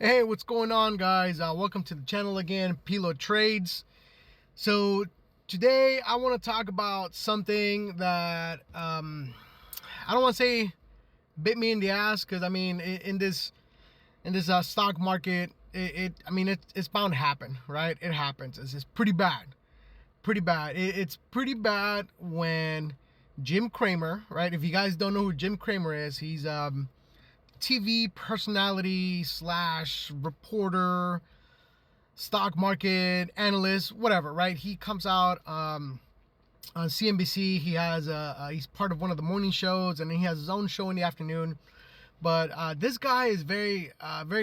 Hey, what's going on, guys? Welcome to the channel again, Pilo Trades. So today I want to talk about something that I don't want to say bit me in the ass, because I mean in this stock market, it's bound to happen, right? It happens. It's pretty bad, pretty bad. It's pretty bad when Jim Cramer, right? If you guys don't know who Jim Cramer is, he's TV personality slash reporter, stock market analyst, whatever, right? He comes out on CNBC. He has he's part of one of the morning shows, and then he has his own show in the afternoon. But this guy is very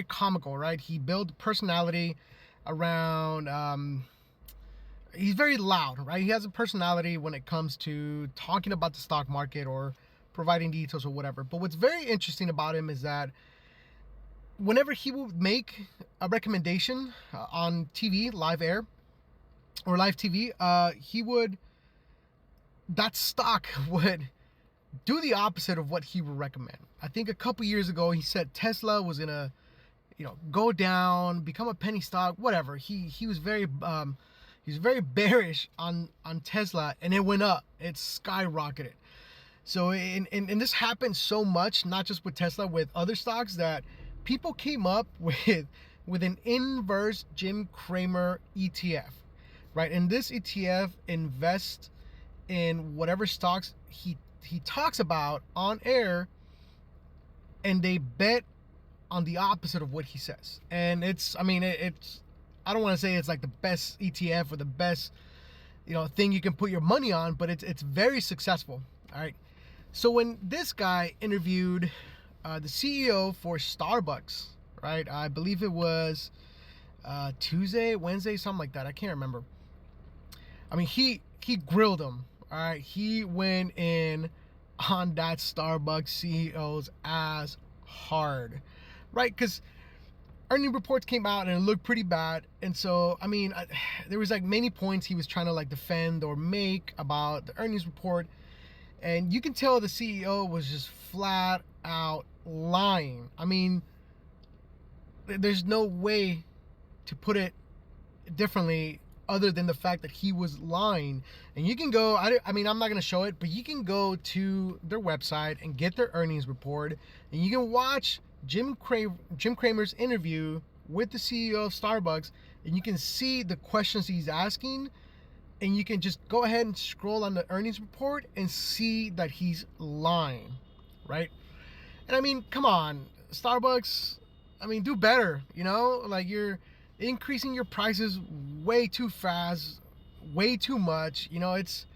comical, right? He built personality around. He's very loud, right? He has a personality when it comes to talking about the stock market or providing details or whatever. But what's very interesting about him is that whenever he will make a recommendation on TV, live air or live TV, that stock would do the opposite of what he would recommend. I think a couple years ago he said Tesla was gonna, go down, become a penny stock, whatever. He was very bearish on Tesla, and it went up. It skyrocketed. So and this happened so much, not just with Tesla, with other stocks, that people came up with an inverse Jim Cramer ETF, right? And this ETF invests in whatever stocks he talks about on air, and they bet on the opposite of what he says. And it's I don't want to say it's like the best ETF or the best thing you can put your money on, but it's very successful. All right. So when this guy interviewed the CEO for Starbucks, right? I believe it was Tuesday, Wednesday, something like that. I can't remember. I mean, he grilled him. All right, he went in on that Starbucks CEO's ass hard, right? Because earning reports came out and it looked pretty bad. And so, there was like many points he was trying to like defend or make about the earnings report. And you can tell the CEO was just flat out lying. I mean, there's no way to put it differently other than the fact that he was lying. And you can go, I'm not going to show it, but you can go to their website and get their earnings report, and you can watch Jim Cramer's interview with the CEO of Starbucks, and you can see the questions he's asking, and you can just go ahead and scroll on the earnings report and see that he's lying, right? And I mean, come on, Starbucks, do better, like you're increasing your prices way too fast, way too much, and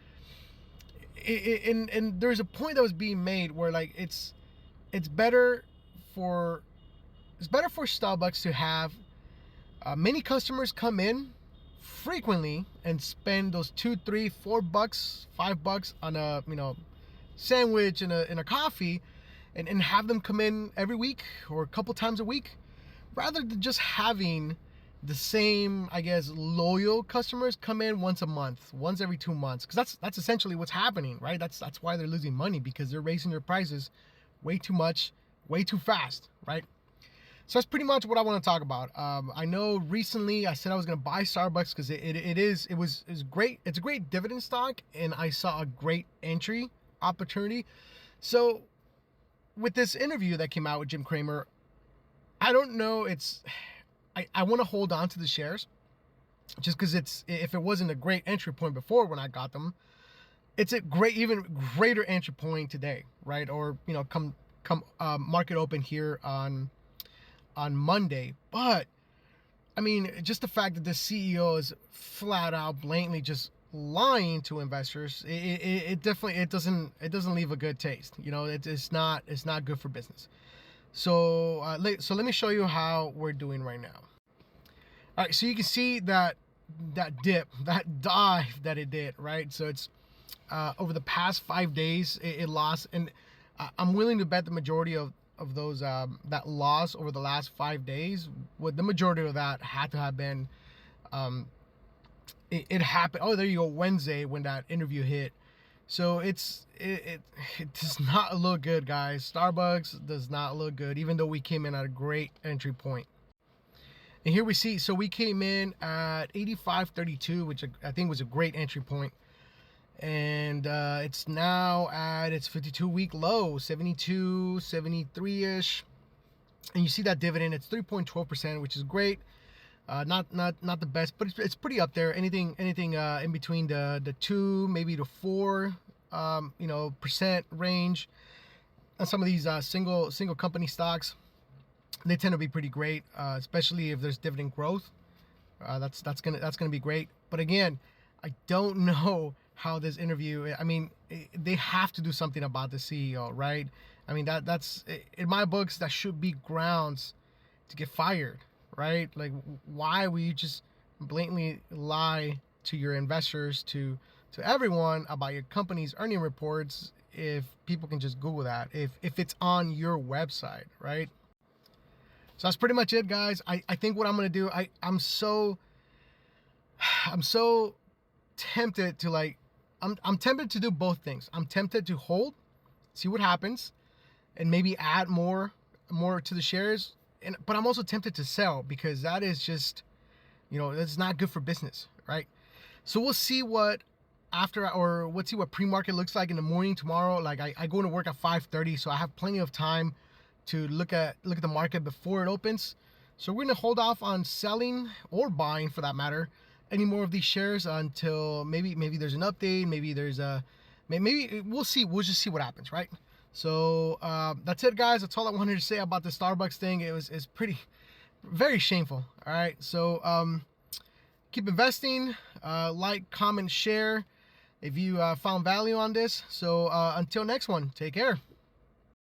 there's a point that was being made where like it's better for Starbucks to have many customers come in frequently and spend those $2, $3, $4, $5 on a sandwich and a coffee, and have them come in every week or a couple times a week, rather than just having the same, I guess, loyal customers come in once a month, once every 2 months, because that's essentially what's happening, right? That's why they're losing money, because they're raising their prices way too much, way too fast, right? So that's pretty much what I want to talk about. I know recently I said I was going to buy Starbucks because it was great. It's a great dividend stock, and I saw a great entry opportunity. So with this interview that came out with Jim Cramer, I don't know. I want to hold on to the shares just because if it wasn't a great entry point before when I got them, it's a even greater entry point today, right? Or come market open here on Monday. But I mean, just the fact that the CEO is flat out blatantly just lying to investors, it definitely doesn't leave a good taste. It's not good for business. So let me show you how we're doing right now. All right, so you can see that dip, that dive that it did, right? So it's over the past 5 days it lost, and I'm willing to bet the majority of those that loss over the last 5 days, with the majority of that had to have been it happened. Oh, there you go, Wednesday, when that interview hit. So it does not look good, guys. Starbucks does not look good, even though we came in at a great entry point. And here we see, so we came in at 85.32, which I think was a great entry point. And it's now at its 52-week low, 72, 73-ish. And you see that dividend, it's 3.12%, which is great. Not the best, but it's pretty up there. Anything in between the 2, maybe the 4, percent range. And some of these single company stocks, they tend to be pretty great, especially if there's dividend growth. That's gonna be great. But again, I don't know how this interview. I mean, they have to do something about the CEO, right? I mean, that's in my books, that should be grounds to get fired, right? Like, why will you just blatantly lie to your investors, to everyone about your company's earning reports, if people can just Google that, if it's on your website, right? So that's pretty much it, guys. I think what I'm gonna do, I'm so tempted to, like, I'm tempted to do both things. I'm tempted to hold, see what happens, and maybe add more to the shares. But I'm also tempted to sell, because that is just, that's not good for business, right? So we'll see what let's see what pre-market looks like in the morning tomorrow. Like, I go to work at 5:30, so I have plenty of time to look at the market before it opens. So we're gonna hold off on selling or buying, for that matter, any more of these shares until maybe there's an update. Maybe we'll see. We'll just see what happens, right? So that's it, guys. That's all I wanted to say about the Starbucks thing. It's very shameful. All right. So keep investing. Like, comment, share if you found value on this. So until next one, take care.